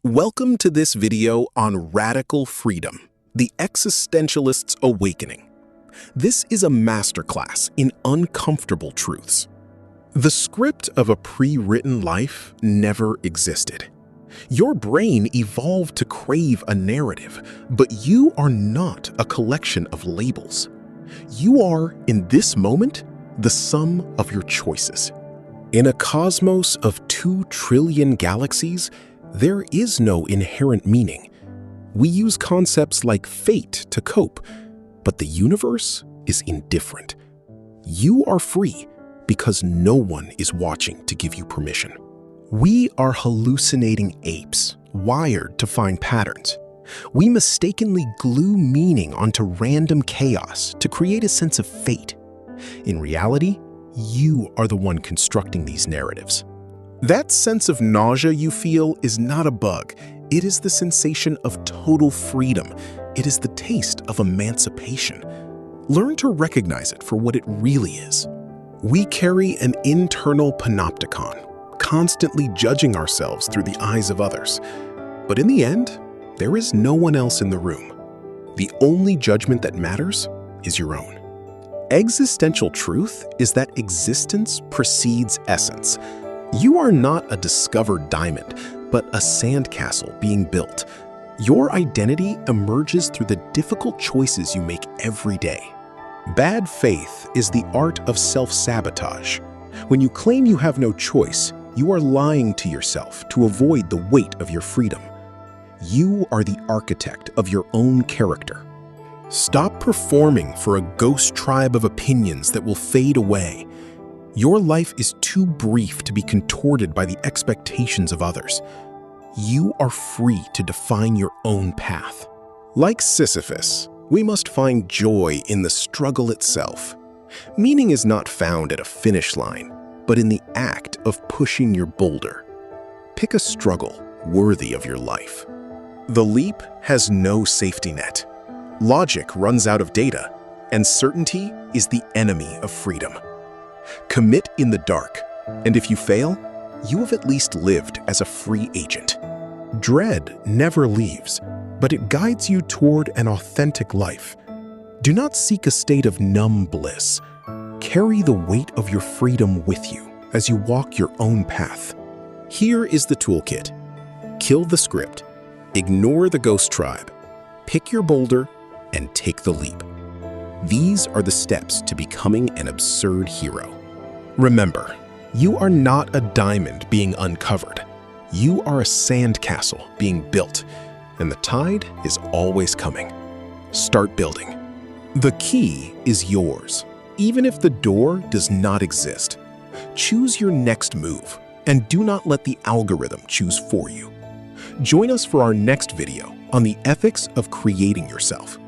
Welcome to this video on radical freedom, the existentialist's awakening. This is a masterclass in uncomfortable truths. The script of a pre-written life never existed. Your brain evolved to crave a narrative, but you are not a collection of labels. You are, in this moment, the sum of your choices. In a cosmos of 2 trillion galaxies, there is no inherent meaning. We use concepts like fate to cope, but the universe is indifferent. You are free because no one is watching to give you permission. We are hallucinating apes, wired to find patterns. We mistakenly glue meaning onto random chaos to create a sense of fate. In reality, you are the one constructing these narratives. That sense of nausea you feel is not a bug. It is the sensation of total freedom. It is the taste of emancipation. Learn to recognize it for what it really is. We carry an internal panopticon, constantly judging ourselves through the eyes of others. But in the end, there is no one else in the room. The only judgment that matters is your own. Existential truth is that existence precedes essence. You are not a discovered diamond, but a sandcastle being built. Your identity emerges through the difficult choices you make every day. Bad faith is the art of self-sabotage. When you claim you have no choice, you are lying to yourself to avoid the weight of your freedom. You are the architect of your own character. Stop performing for a ghost tribe of opinions that will fade away. Your life is too brief to be contorted by the expectations of others. You are free to define your own path. Like Sisyphus, we must find joy in the struggle itself. Meaning is not found at a finish line, but in the act of pushing your boulder. Pick a struggle worthy of your life. The leap has no safety net. Logic runs out of data, and certainty is the enemy of freedom. Commit in the dark, and if you fail, you have at least lived as a free agent. Dread never leaves, but it guides you toward an authentic life. Do not seek a state of numb bliss. Carry the weight of your freedom with you as you walk your own path. Here is the toolkit. Kill the script, ignore the ghost tribe, pick your boulder, and take the leap. These are the steps to becoming an absurd hero. Remember, you are not a diamond being uncovered. You are a sandcastle being built, and the tide is always coming. Start building. The key is yours, even if the door does not exist. Choose your next move, and do not let the algorithm choose for you. Join us for our next video on the ethics of creating yourself.